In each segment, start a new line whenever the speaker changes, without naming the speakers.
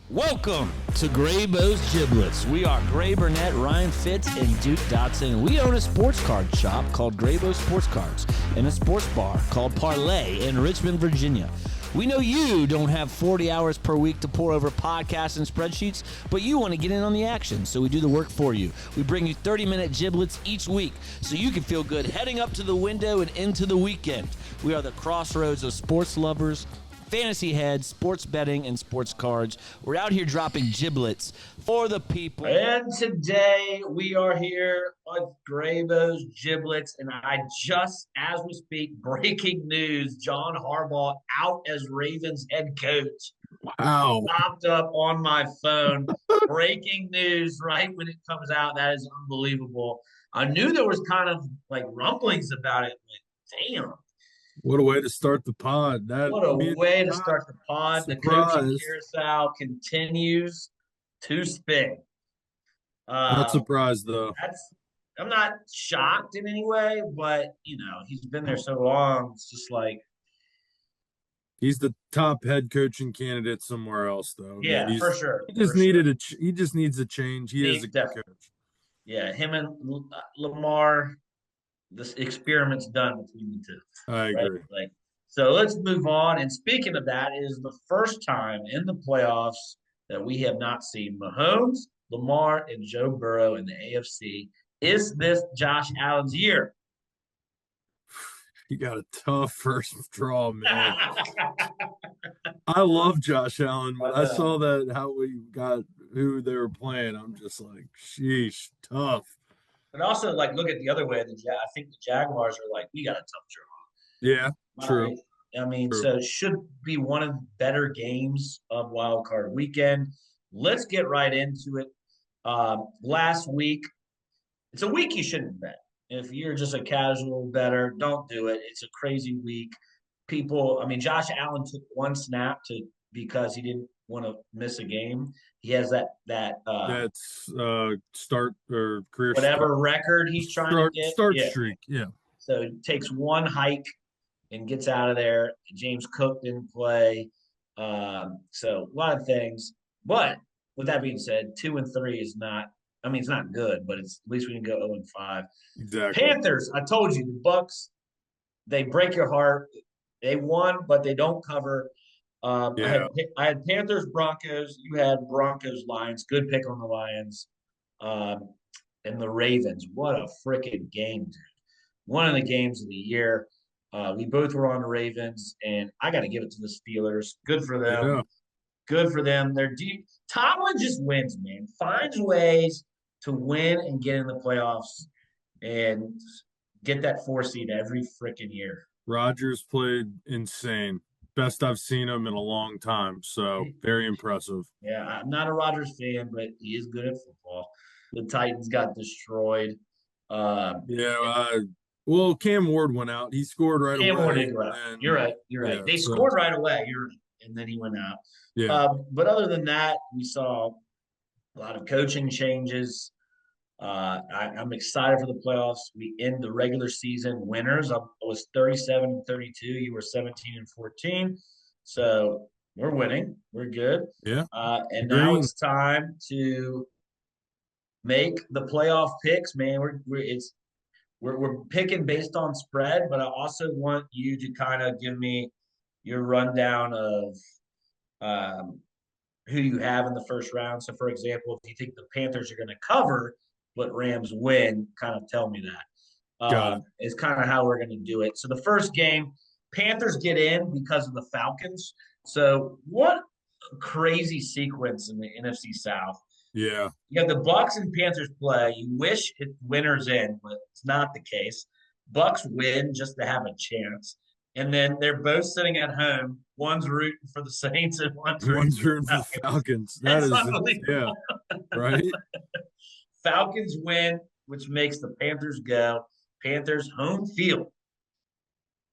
Welcome to Graybo's Giblets. We are Gray Burnett, Ryan Fitz, and Duke Dotson. We own a sports card shop called Graybo Sports Cards and a sports bar called Parlay in Richmond, Virginia. We know you don't have 40 hours per week to pour over podcasts and spreadsheets, but you want to get in on the action, so we do the work for you. We bring you 30-minute giblets each week so you can feel good heading up to the window and into the weekend. We are the crossroads of sports lovers, fantasy heads, sports betting, and sports cards. We're out here dropping giblets for the people.
And today we are here on Graybo's Giblets, and I just, as we speak, breaking news: John Harbaugh out as Ravens head coach.
Wow!
Popped up on my phone. Breaking news right when it comes out. That is unbelievable. I knew there was kind of like rumblings about it, but damn.
What a way to start the pod.
What a way to start the pod. The coaching carousel continues to spin.
Not surprised, though.
I'm not shocked in any way, but, he's been there so long. It's just like.
He's the top head coaching candidate somewhere else, though.
Yeah, for sure.
He just needs a change. He is a good coach.
Yeah, him and Lamar. This experiment's done between the two.
I agree.
Right? So let's move on. And speaking of that, it is the first time in the playoffs that we have not seen Mahomes, Lamar, and Joe Burrow in the AFC. Is this Josh Allen's year?
You got a tough first draw, man. I love Josh Allen, but I saw that how we got who they were playing. I'm just like, sheesh, tough.
But also, look at the other way. I think the Jaguars are like, we got a tough draw.
Yeah, true.
I mean,
true.
So it should be one of the better games of Wild Card Weekend. Let's get right into it. Last week, it's a week you shouldn't bet. If you're just a casual bettor, don't do it. It's a crazy week. Josh Allen took one snap because he didn't want to miss a game. He has that's
start or career
whatever
start.
record he's trying to get
streak. Yeah.
So it takes one hike and gets out of there. James Cook didn't play, so a lot of things. But with that being said, 2-3 is not. It's not good, but it's at least we can go 0-5.
Exactly.
Panthers. I told you the Bucks. They break your heart. They won, but they don't cover. I had Panthers, Broncos. You had Broncos, Lions. Good pick on the Lions. And the Ravens. What a freaking game, dude. One of the games of the year. We both were on the Ravens, and I got to give it to the Steelers. Good for them.
Yeah.
Good for them. They're deep. Tomlin just wins, man. Finds ways to win and get in the playoffs and get that 4 seed every freaking year.
Rodgers played insane. Best I've seen him in a long time. So very impressive.
Yeah, I'm not a Rodgers fan, but he is good at football. The Titans got destroyed.
Well, Cam Ward went out. He scored right away.
Cam Ward did go out. You're right. Yeah, they scored right away. And then he went out.
Yeah.
But other than that, we saw a lot of coaching changes. I'm excited for the playoffs. We end the regular season winners. I was 37-32. You were 17-14. So we're winning. We're good.
Yeah.
And now it's time to make the playoff picks, man. We're picking based on spread, but I also want you to kind of give me your rundown of who you have in the first round. So, for example, if you think the Panthers are going to cover but Rams win, kind of tell me that. Is kind of how we're going to do it. So the first game, Panthers get in because of the Falcons. So what a crazy sequence in the NFC South.
Yeah.
You have the Bucks and Panthers play. You wish it winners in, but it's not the case. Bucks win just to have a chance. And then they're both sitting at home. One's rooting for the Saints and one's rooting for the
Falcons. That is unbelievable. Yeah, right?
Falcons win, which makes the Panthers go. Panthers home field.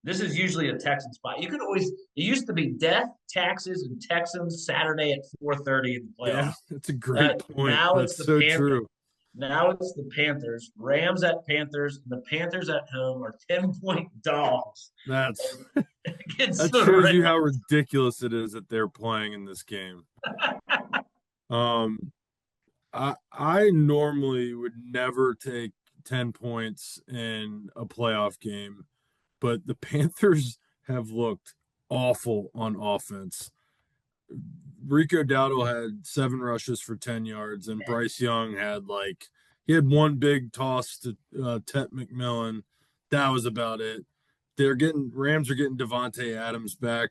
This is usually a Texan spot. You could always – it used to be death, taxes, and Texans Saturday at 4:30 in the playoffs.
Yeah, that's a great point.
Now
that's
it's the
so
Panthers.
True.
Now it's the Panthers. Rams at Panthers. And the Panthers at home are 10-point dogs.
That shows you how ridiculous it is that they're playing in this game. Um, I normally would never take 10 points in a playoff game, but the Panthers have looked awful on offense. Rico Dowdle had 7 rushes for 10 yards, and Bryce Young had he had one big toss to Tet McMillan. That was about it. Rams are getting Devontae Adams back,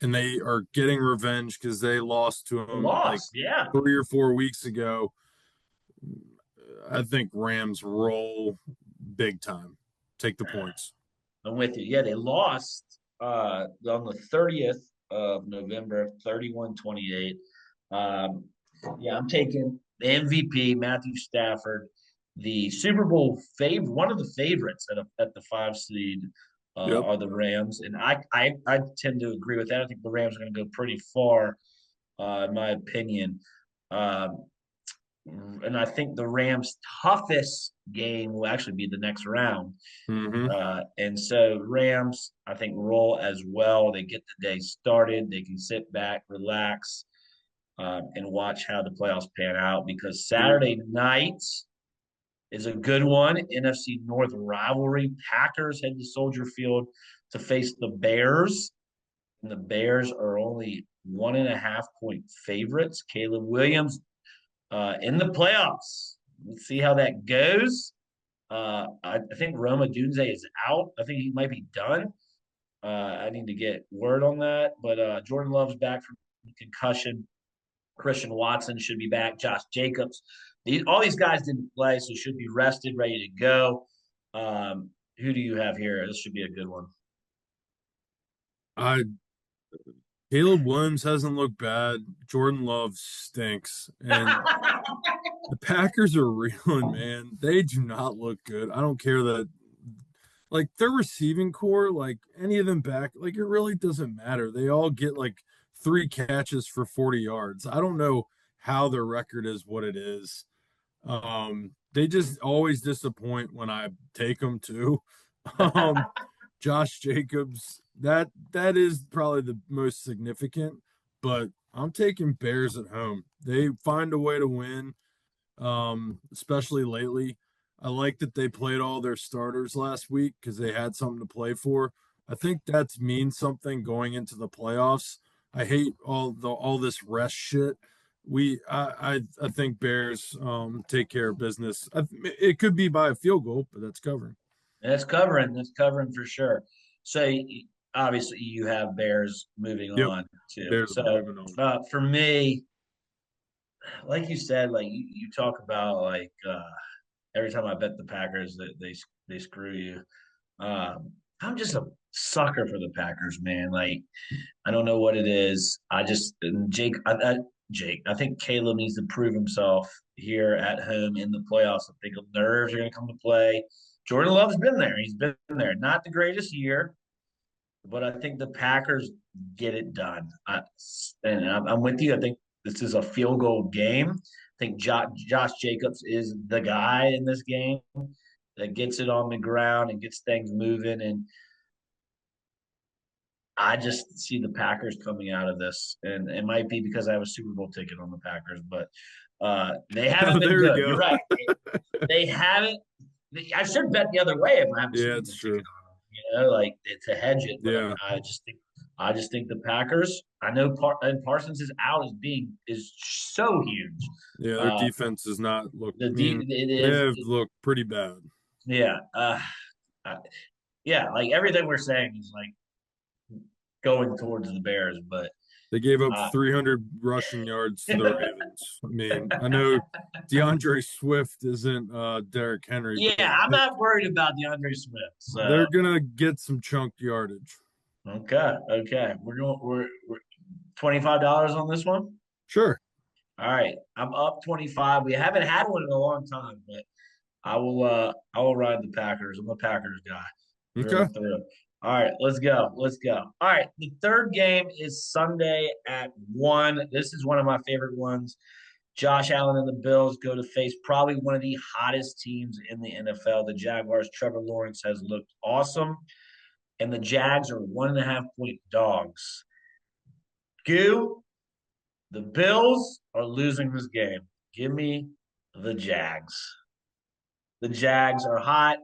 and they are getting revenge because they lost to him like
Lost, yeah.
3 or 4 weeks ago. I think Rams roll big time. Take the points.
I'm with you. Yeah, they lost on the 30th of November, 31-28. Yeah, I'm taking the MVP, Matthew Stafford, the Super Bowl favorite, one of the favorites at the 5 seed
Yep.
are the Rams. And I tend to agree with that. I think the Rams are going to go pretty far, in my opinion. Um, and I think the Rams' toughest game will actually be the next round.
Mm-hmm.
And so Rams, I think, roll as well. They get the day started. They can sit back, relax, and watch how the playoffs pan out because Saturday night is a good one. NFC North rivalry. Packers head to Soldier Field to face the Bears. And the Bears are only 1.5 point favorites. Caleb Williams in the playoffs. Let's see how that goes. I think Roma Dunze is out. I think he might be done. I need to get word on that. But Jordan Love's back from concussion. Christian Watson should be back. Josh Jacobs. All these guys didn't play, so should be rested, ready to go. Who do you have here? This should be a good one.
I Caleb Williams hasn't looked bad. Jordan Love stinks. And the Packers are reeling, man. They do not look good. I don't care that their receiving core, any of them back, it really doesn't matter. They all get 3 catches for 40 yards. I don't know how their record is what it is. They just always disappoint when I take them too. Josh Jacobs, that is probably the most significant, but I'm taking Bears at home. They find a way to win, especially lately. I like that they played all their starters last week because they had something to play for. I think that means something going into the playoffs. I hate all this rest shit. I think Bears take care of business. It could be by a field goal, but that's covering.
That's covering. That's covering for sure. So obviously you have Bears moving
Yep.
on too.
Bears
So
moving on.
for me, like you said, you talk about every time I bet the Packers that they screw you. I'm just a sucker for the Packers, man. I don't know what it is. I just Jake. I think Caleb needs to prove himself here at home in the playoffs. I think nerves are going to come to play. Jordan Love's been there. He's been there. Not the greatest year, but I think the Packers get it done. I'm with you. I think this is a field goal game. I think Josh Jacobs is the guy in this game that gets it on the ground and gets things moving. And I just see the Packers coming out of this. And it might be because I have a Super Bowl ticket on the Packers, but they haven't been
There we
good.
go.
You're right. They haven't. I should bet the other way if I have a
Yeah,
Super
it's
Bowl
true.
ticket on them, to hedge it. But
Yeah.
I just think the Packers. I know and Parsons is out is so huge.
Yeah, their defense does not look. They have looked pretty bad.
Yeah, yeah. Everything we're saying is going towards the Bears, but
they gave up 300 rushing yards to the Ravens. I mean, I know DeAndre Swift isn't Derrick Henry.
Yeah, I'm not worried about DeAndre Swift. So.
They're gonna get some chunk yardage.
Okay. We're $25 on this one.
Sure.
All right, I'm up 25. We haven't had one in a long time, but I will ride the Packers. I'm a Packers guy.
Okay.
Through. All right, let's go. All right, the third game is Sunday at 1. This is one of my favorite ones. Josh Allen and the Bills go to face probably one of the hottest teams in the NFL. The Jaguars. Trevor Lawrence has looked awesome, and the Jags are 1.5 point dogs. Goo, The Bills are losing this game. Give me the Jags. The Jags are hot.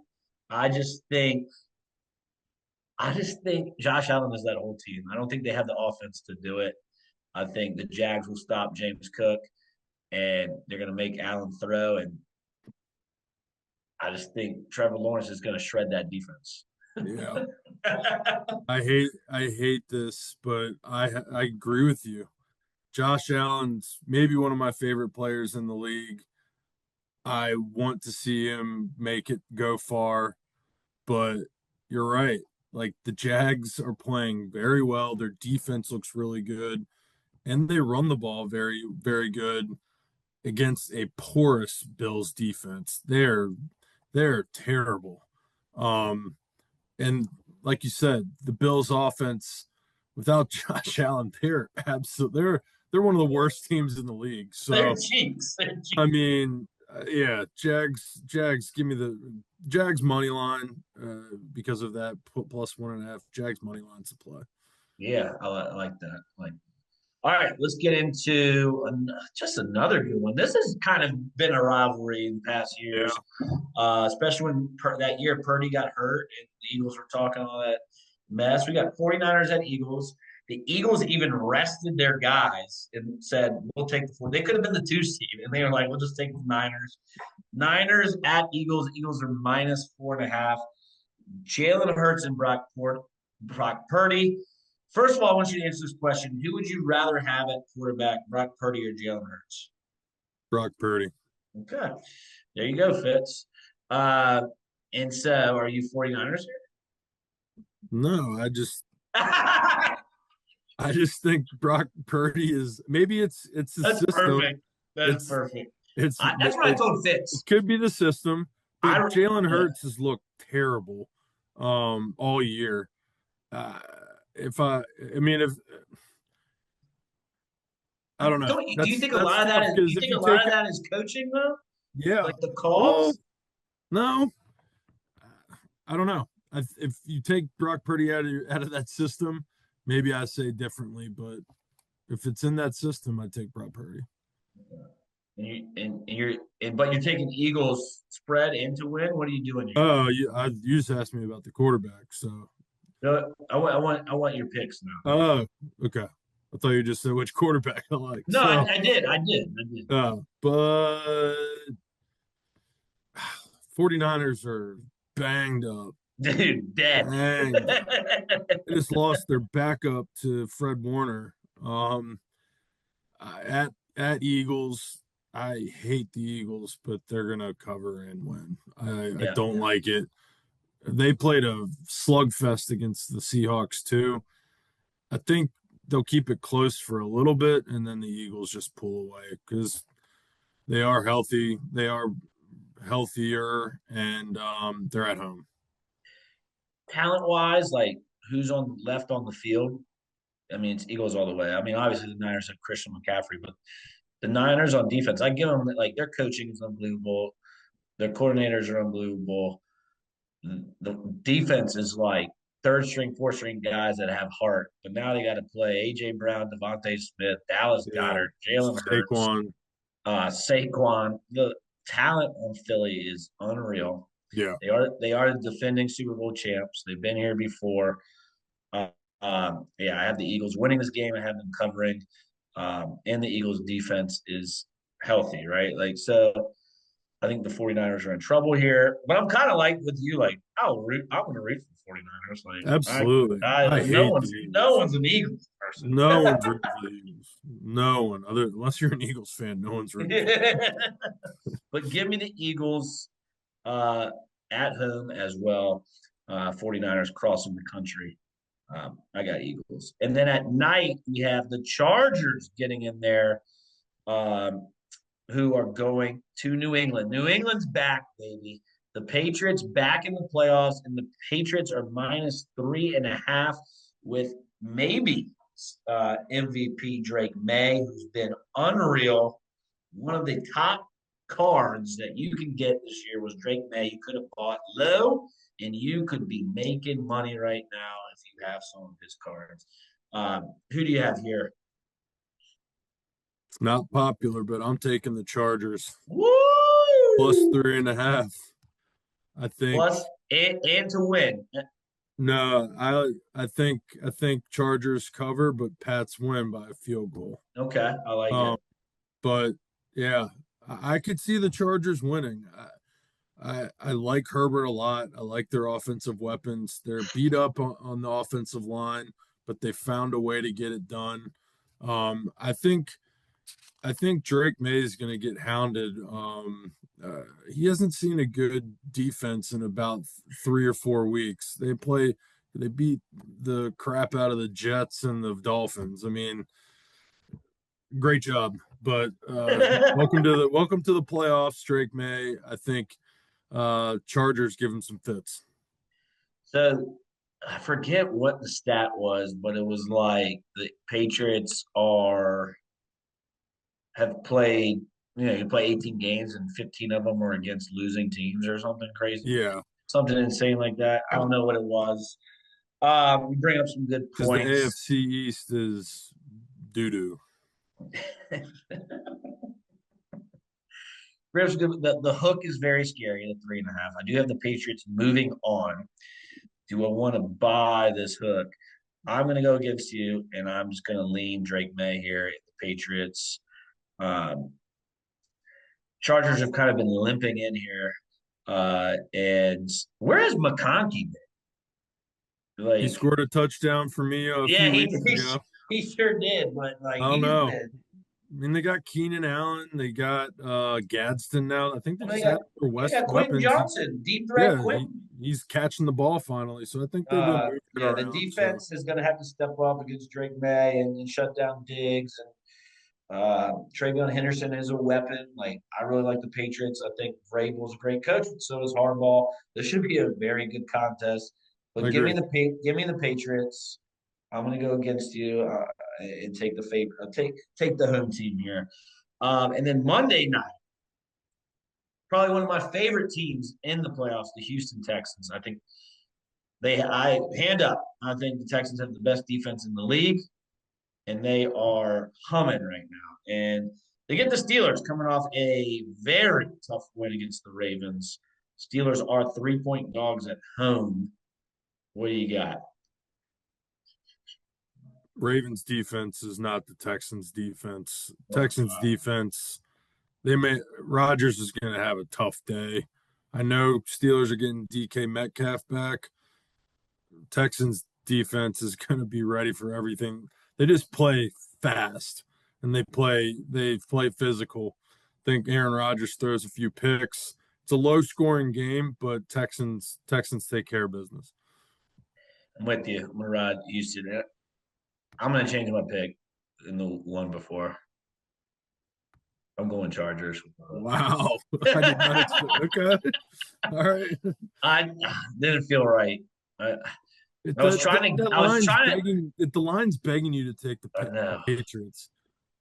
I just think Josh Allen is that whole team. I don't think they have the offense to do it. I think the Jags will stop James Cook, and they're going to make Allen throw. And I just think Trevor Lawrence is going to shred that defense.
Yeah. I hate this, but I agree with you. Josh Allen's maybe one of my favorite players in the league. I want to see him make it go far, but you're right. Like the Jags are playing very well. Their defense looks really good, and they run the ball very, very good against a porous Bills defense. They're terrible. And like you said, the Bills offense without Josh Allen, they're one of the worst teams in the league. So
They're cheeks.
I mean, yeah, Jags, give me the Jags money line because of that +1.5. Jags money line's to play.
Yeah, I like that. All right, let's get into just another good one. This has kind of been a rivalry in the past years, especially when that year Purdy got hurt and the Eagles were talking all that mess. We got 49ers at Eagles. The Eagles even rested their guys and said, we'll take the 4. They could have been the 2 seed, and they were like, we'll just take the Niners. Niners at Eagles. Eagles are -4.5. Jalen Hurts and Brock Purdy. First of all, I want you to answer this question. Who would you rather have at quarterback, Brock Purdy or Jalen Hurts?
Brock Purdy.
Okay. There you go, Fitz. And so are you 49ers here?
No, I just think Brock Purdy is maybe it's the
That's
system.
Perfect. That's perfect. That's what I told Fitz.
It could be the system, but Jalen Hurts has looked terrible all year. If I don't know.
Do you think a lot of that is? Do you think a lot of that is coaching though?
Yeah,
like the calls.
No, I don't know. If you take Brock Purdy out of that system, maybe I say differently. But if it's in that system, I take Brock Purdy.
But you're taking Eagles spread in to win. What are you doing here?
Oh, you just asked me about the quarterback, so.
No, I want your picks now.
Oh, okay. I thought you just said which quarterback I like.
No,
so,
I did.
But 49ers are banged up.
Dude, dead.
They just lost their backup to Fred Warner. At Eagles, I hate the Eagles, but they're gonna cover and win. I don't like it. They played a slugfest against the Seahawks too. I think they'll keep it close for a little bit, and then the Eagles just pull away because they are healthy. They are healthier, and they're at home.
Talent-wise, like who's left on the field? I mean, it's Eagles all the way. I mean, obviously the Niners have Christian McCaffrey, but the Niners on defense, I give them their coaching is unbelievable. Their coordinators are unbelievable. The defense is like third string, fourth string guys that have heart, but now they got to play AJ Brown, Devontae Smith, Dallas Goedert, Jalen Hurts, Saquon. The talent on Philly is unreal.
Yeah,
they are the defending Super Bowl champs. They've been here before. I have the Eagles winning this game. I have them covering, and the Eagles defense is healthy, right? So. I think the 49ers are in trouble here, but I'm kind of like with you, I'm going to root for the 49ers.
Absolutely.
No one's an Eagles person.
No one's rooting for the Eagles. No one, unless you're an Eagles fan, no one's rooting.
But give me the Eagles at home as well. 49ers crossing the country. I got Eagles, and then at night we have the Chargers getting in there. Who are going to New England. New England's back, baby. The Patriots back in the playoffs, and the Patriots are -3.5 with maybe MVP Drake May, who's been unreal. One of the top cards that you can get this year was Drake May. You could have bought low, and you could be making money right now if you have some of his cards. Who do you have here?
It's not popular, but I'm taking the Chargers
Woo!
plus 3.5. I think
Plus, and to win.
no, I think Chargers cover, but Pats win by a field goal.
Okay, I like
Um,
it.
but yeah, I could see the Chargers winning. I like Herbert a lot. I like their offensive weapons. They're beat up on the offensive line, but they found a way to get it done. I think Drake May is going to get hounded. He hasn't seen a good defense in about 3 or 4 weeks. They beat the crap out of the Jets and the Dolphins. I mean, great job, but welcome to the playoffs, Drake May. I think Chargers give him some fits.
So I forget what the stat was, but it was like the Patriots are have played, you play 18 games and 15 of them were against losing teams or something crazy.
Yeah,
Something insane like that. I don't know what it was. You bring up some good
because the
points.
AFC East is doo doo.
The hook is very scary at 3.5. I do have the Patriots moving on. Do I want to buy this hook? I'm going to go against you, and I'm just going to lean Drake May here at the Patriots. Um, Chargers have kind of been limping in here. And where has McConkey been?
He
Like,
scored a touchdown for me a
yeah,
few weeks ago.
he sure did, but
I
like
don't
he's
know.
been.
I mean, they got Keenan Allen, they got Gadsden now. I think they
And
just have their
they got Quentin
weapons.
Johnson, deep threat
Yeah,
Quentin.
he's catching the ball finally. So I think they've been moving it
Yeah, the
around. So
defense is going to have to step up against Drake May and shut down Diggs. And Travion Henderson is a weapon. Like, I really like the Patriots. I think Vrabel's a great coach, but so is Harbaugh. This should be a very good contest.
I
But
agree.
give me the Patriots. I'm going to go against you and take the favorite. Take the home team here. And then Monday night, probably one of my favorite teams in the playoffs, the Houston Texans. I think I hand up. I think the Texans have the best defense in the league, and they are humming right now. And they get the Steelers coming off a very tough win against the Ravens. Steelers are 3-point dogs at home. What do you got?
Ravens defense is not the Texans defense. Texans defense, Rodgers is going to have a tough day. I know Steelers are getting DK Metcalf back. Texans defense is going to be ready for everything. They just play fast and they play physical. I think Aaron Rodgers throws a few picks. It's a low scoring game, but Texans take care of business.
I'm with you. I'm gonna ride Houston. I'm gonna change my pick in the one before. I'm going Chargers.
Wow. I did not expect. Okay. All right.
I didn't feel right. I was trying to.
That
I was
line's
trying to.
begging. The line's begging you to take the
I know
Patriots.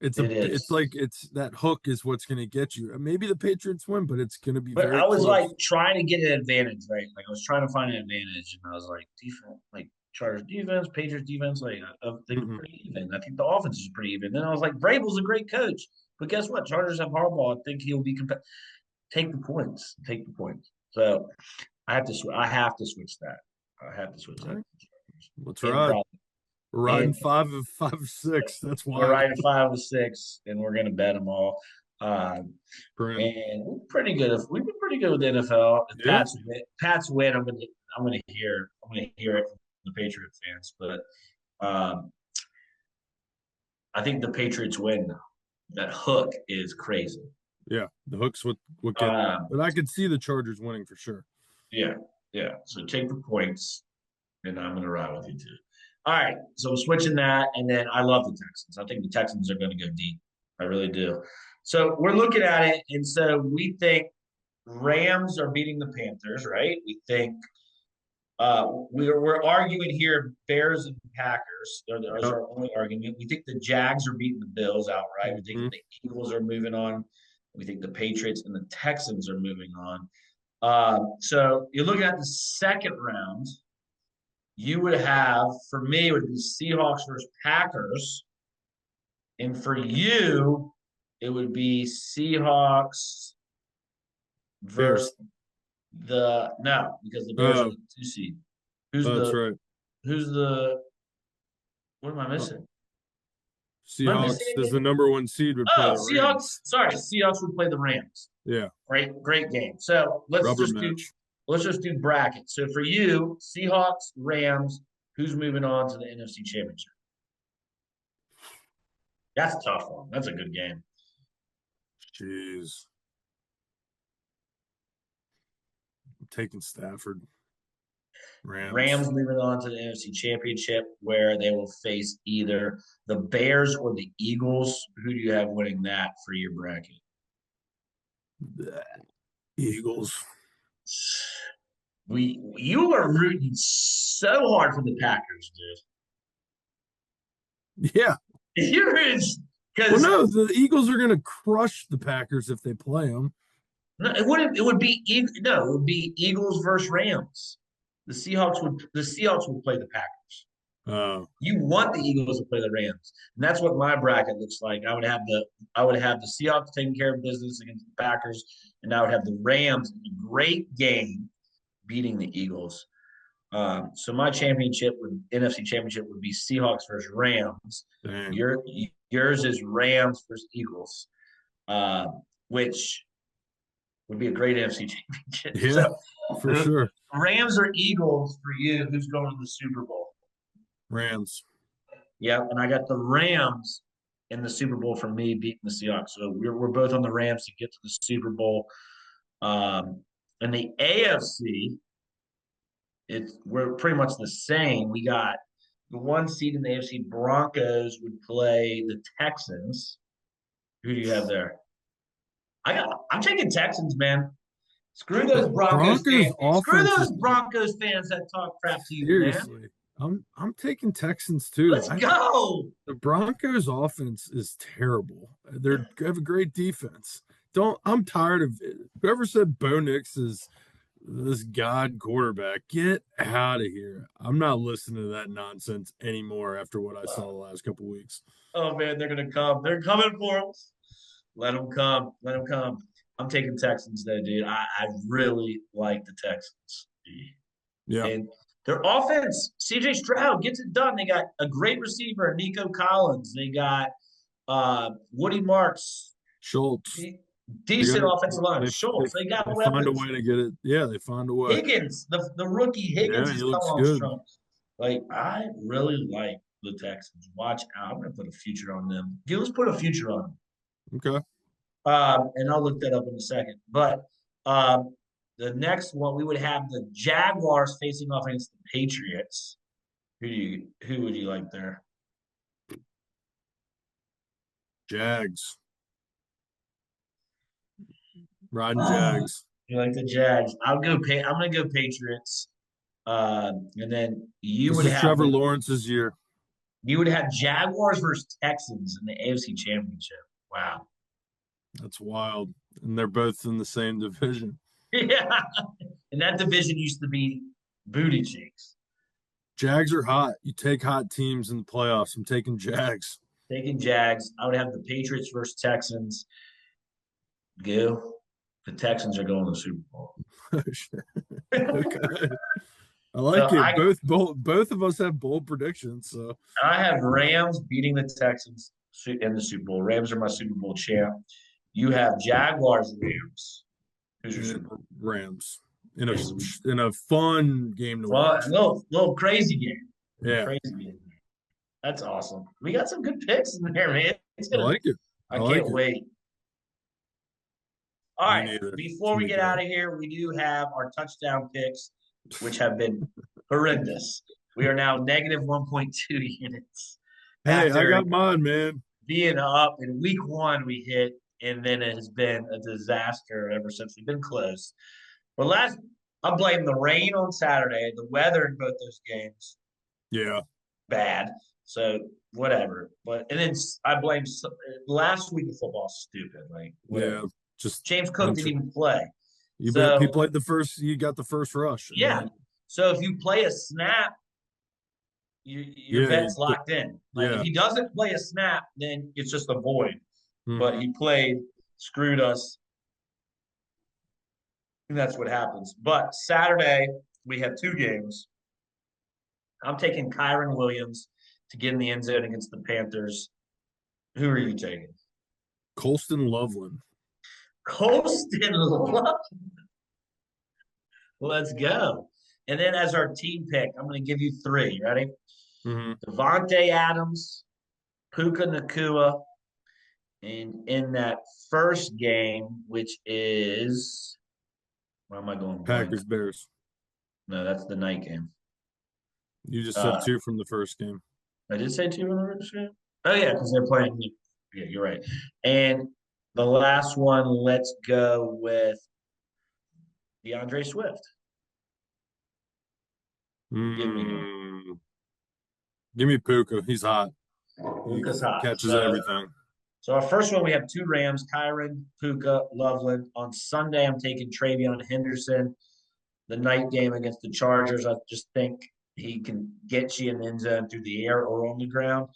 it
It's
is.
like it's that hook is what's going to get you. Maybe the Patriots win, but it's going to be
But
very
I was
close.
like trying to get an advantage, right? Like I was trying to find an advantage, and I was like, defense, like Chargers defense, Patriots defense, like they were pretty even. I think the offense is pretty even. Then I was like, Vrabel's a great coach, but guess what? Chargers have Harbaugh. I think he'll be take the points, take the points. So I have to. I have to switch that. I have to switch
All
that.
right. Let's
And
ride.
probably
We're riding
and
5 of 6. That's
we're
wild.
riding 5 of 6, and we're gonna bet them all.
Brandon.
And we're pretty good. We've been pretty good with the NFL. If
Yeah.
Pats win, I'm gonna hear it from the Patriots fans. But I think the Patriots win. That hook is crazy.
Yeah. The hook's what get. But I could see the Chargers winning for sure.
Yeah, yeah. So take the points, and I'm gonna ride with you too. All right. So I'm switching that, and then I love the Texans. I think the Texans are going to go deep. I really do. So we're looking at it, and so we think Rams are beating the Panthers, right? We think we're arguing here Bears and Packers. There's
Yep.
our only argument. We think the Jags are beating the Bills outright. We think the Eagles are moving on. We think the Patriots and the Texans are moving on. So you're looking at the second round. You would have, for me, it would be Seahawks versus Packers. And for you, it would be Seahawks
Bears.
versus because the Bears are the 2 seed.
That's right.
Who's the what am I missing? Am I missing
Seahawks is
anything?
the number 1 seed would play the
Seahawks.
Rams.
Sorry, Seahawks would play the Rams.
Yeah.
Great game. So let's just do brackets. So for you, Seahawks, Rams, who's moving on to the NFC Championship? That's a tough one. That's a good game.
Jeez. I'm taking Stafford.
Rams moving on to the NFC Championship, where they will face either the Bears or the Eagles. Who do you have winning that for your bracket?
The Eagles.
You are rooting so hard for the Packers,
dude. Yeah.
You're because
no, the Eagles are going to crush the Packers if they play them.
No, it wouldn't. It would be It would be Eagles versus Rams. The Seahawks would play the Packers.
Oh.
You want the Eagles to play the Rams, and that's what my bracket looks like. I would have the Seahawks taking care of business against the Packers, and I would have the Rams in a great game beating the Eagles. So my NFC championship would be Seahawks versus Rams.
Dang.
Yours is Rams versus Eagles, which would be a great NFC championship.
Yeah, so, for sure.
Rams or Eagles for you? Who's going to the Super Bowl?
Rams.
Yeah, and I got the Rams in the Super Bowl for me beating the Seahawks. So we're both on the Rams to get to the Super Bowl. In the AFC, we're pretty much the same. We got the 1 seed in the AFC. Broncos would play the Texans. Who do you have there? I'm taking Texans, man. Screw those Broncos fans. Screw those Broncos fans that talk crap to you,
seriously.
Man.
I'm taking Texans too.
Let's go.
The Broncos offense is terrible. They have a great defense. I'm tired of it. Whoever said Bo Nix is this god quarterback, get out of here. I'm not listening to that nonsense anymore after what I saw the last couple weeks.
Oh man, they're gonna come. They're coming for us. Let them come. Let them come. I'm taking Texans though, dude. I really like the Texans.
Yeah.
And their offense, CJ Stroud gets it done. They got a great receiver, Nico Collins. They got Woody Marks.
Schultz.
Decent offensive line. Schultz. They got weapons.
Find a way to get it. Yeah, they find a way.
Higgins, the rookie Higgins
he
is
looks
coming
good.
on strong. Like, I really like the Texans. Watch out. I'm going to put a future on them. Let's put a future on them.
Okay.
And I'll look that up in a second. But the next one, we would have the Jaguars facing off against the Patriots. Who would you like there?
Jags. Riding Jags.
You like the Jags? I'm gonna go Patriots. And then you would have
Trevor Lawrence's year.
You would have Jaguars versus Texans in the AFC Championship. Wow.
That's wild. And they're both in the same division.
Yeah. And that division used to be booty cheeks.
Jags are hot. You take hot teams in the playoffs. I'm taking Jags.
Taking Jags. I would have the Patriots versus Texans. Go. The Texans are going to the Super Bowl.
Okay. I like it. Both of us have bold predictions. So
I have Rams beating the Texans in the Super Bowl. Rams are my Super Bowl champ. You have Jaguars Rams. Who's your Super Bowl?
Rams. In a fun game to watch.
A little crazy game.
Yeah.
Crazy game. That's awesome. We got some good picks in there, man.
I like it.
I can't wait. All right. Before we get out of here, we do have our touchdown picks, which have been horrendous. We are now negative 1.2 units.
Hey, I got mine, man.
Being up in week 1, we hit, and then it has been a disaster ever since. We've been close. But I blame the rain on Saturday, the weather in both those games.
Yeah.
Bad. So whatever. And then I blame last week of football. Stupid. Like whatever.
Yeah. Just
James Cook didn't even play.
He played the first. You got the first rush.
Yeah. So if you play a snap, your bet's locked in. Like if he doesn't play a snap, then it's just a void. but he played, screwed us, and that's what happens. But Saturday, we have two games. I'm taking Kyron Williams to get in the end zone against the Panthers. Who are you taking?
Colston Loveland.
Colston Loveland. Let's go. And then as our team pick, I'm going to give you three. Ready? Devontae Adams, Puka Nakua, and in that first game, which is where am I going?
Packers Bears.
No, that's the night game.
You just said two from the first game.
I did say two from the first game. Oh yeah, because they're playing. Yeah, you're right. And the last one, let's go with DeAndre Swift.
Give me Puka. He's hot.
Puka's hot.
Catches everything.
So our first one, we have two Rams, Kyron, Puka, Loveland. On Sunday, I'm taking Travion Henderson. The night game against the Chargers, I just think he can get you in the end zone through the air or on the ground.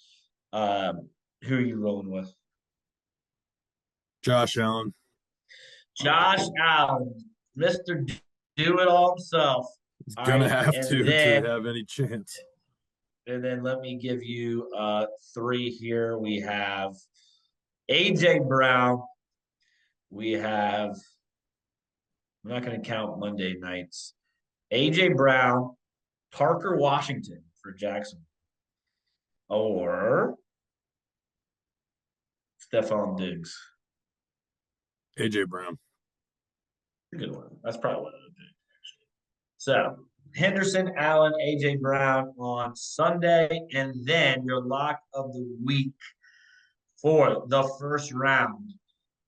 Who are you rolling with?
Josh Allen.
Josh Allen, Mr. Do-It-All himself.
He's going to have to have any chance.
And then let me give you three here. We have A.J. Brown. We have – I'm not going to count Monday nights. A.J. Brown, Parker Washington for Jackson. Or Stephon Diggs.
A.J. Brown.
Good one. That's probably what I would do, actually. So Henderson, Allen, A.J. Brown on Sunday, and then your lock of the week for the first round.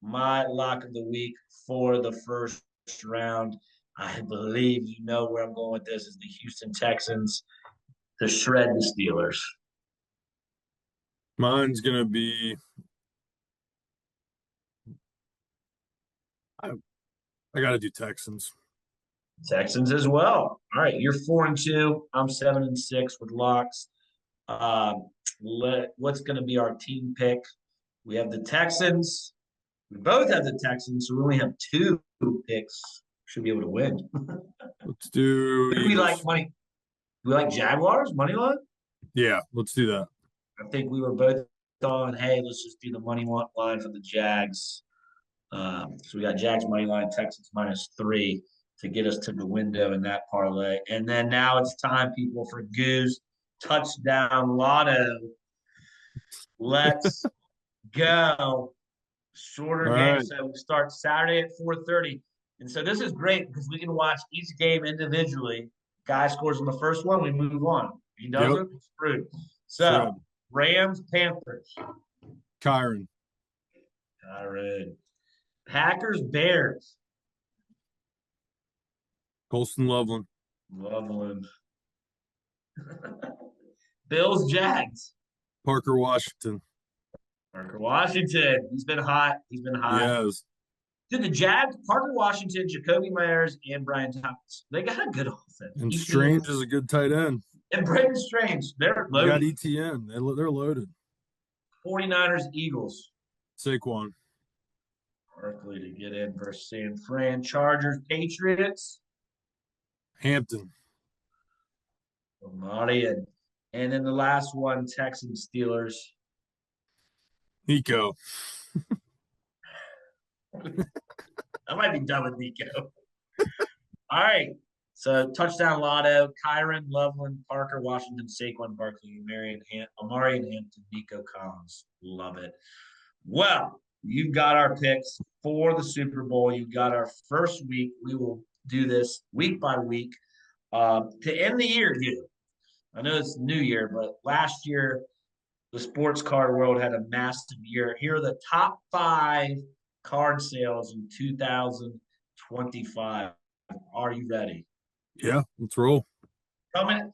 My lock of the week for the first round, I believe you know where I'm going with this, is the Houston Texans to shred the Steelers.
Mine's going to be I got to do Texans.
Texans as well. All right, you're 4-2. I'm 7-6 with locks. What's going to be our team pick? We have the Texans. We both have the Texans, so we only have two picks. Should be able to win.
Let's do.
We like money. We like Jaguars money line.
Yeah, let's do that.
I think we were both on. Hey, let's just do the money line for the Jags. So we got Jags money line, Texans -3 to get us to the window in that parlay. And then now it's time, people, for Goose touchdown lotto. Let's go. Shorter game. Right. So we start Saturday at 4:30. And so this is great because we can watch each game individually. Guy scores in the first one, we move on. He doesn't, it's screwed. So Rams, Panthers.
Kyron.
Packers, Bears.
Colston Loveland.
Bills, Jags.
Parker Washington.
He's been hot.
Yes.
Dude, the Jags, Parker Washington, Jacoby Myers, and Brian Thomas. They got a good offense.
And Strange is a good tight end.
And Braden Strange. They're loaded.
They got ETN. They're loaded.
49ers, Eagles.
Saquon.
Berkeley to get in versus San Fran. Chargers, Patriots.
Hampton.
And then the last one, Texans, Steelers.
Nico.
I might be done with Nico. All right. So touchdown lotto, Kyron, Loveland, Parker, Washington, Saquon, Barkley, Amari and Hampton, Nico Collins. Love it. Well, you've got our picks for the Super Bowl. You've got our first week. We will do this week by week to end the year here. I know it's New Year, but last year the sports card world had a massive year. Here are the top 5 card sales in 2025. Are you ready?
Yeah, let's roll.
Coming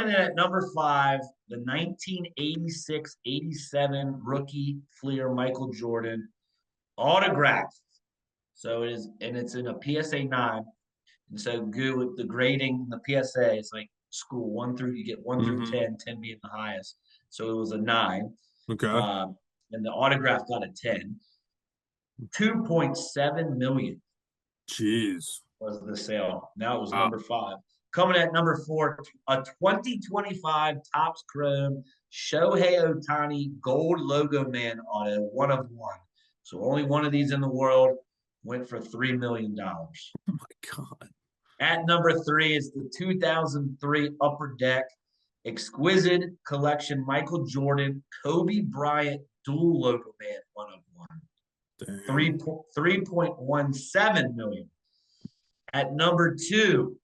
in at number 5, the 1986-87 rookie Fleer Michael Jordan autographed. So it is, and it's in a PSA 9. And so good with the grading, the PSA, it's like school you get 1 through 10, 10 being the highest. So it was a 9.
Okay.
and the autograph got a 10. 2.7 million.
Jeez.
Was the sale. Now it was number 5. Coming at number 4, a 2025 Topps Chrome Shohei Ohtani gold logo man auto, 1 of 1. So only one of these in the world, went for $3 million.
Oh my God.
At number 3 is the 2003 Upper Deck Exquisite Collection Michael Jordan Kobe Bryant dual logo man, 1 of 1. 3.17 million. At number 2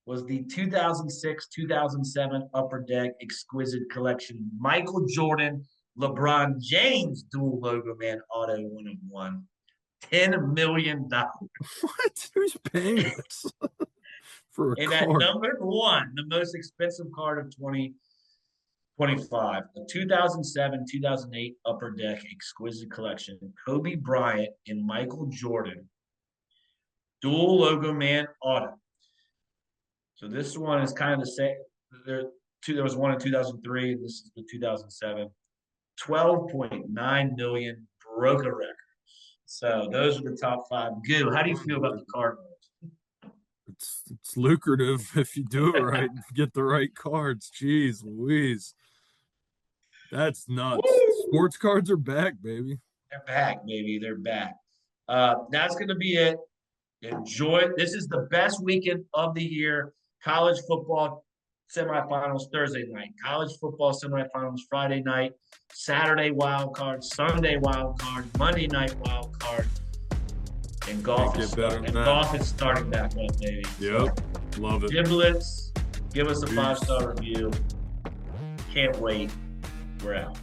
was the 2006-2007 Upper Deck Exquisite Collection Michael Jordan LeBron James dual logo man auto, 1 of 1. $10 million.
What? Who's paying this for a
and
card?
At number 1, the most expensive card of 2025, the 2007-2008 Upper Deck Exquisite Collection, Kobe Bryant and Michael Jordan, dual logo man auto. So this one is kind of the same. There was one in 2003, and this is the 2007. 12.9 million, broke a record. So those are the top 5. Goo, how do you feel about the Cardinals?
It's lucrative if you do it right and get the right cards. Jeez Louise. That's nuts. Woo! Sports cards are back, baby.
They're back, baby. They're back. That's going to be it. Enjoy. This is the best weekend of the year. College football semifinals Thursday night. College football semifinals Friday night. Saturday wild card. Sunday wild card. Monday night wild card. And golf is starting back up, baby.
Yep. Love it.
Giblets, give us a 5-star review. Can't wait. We're out.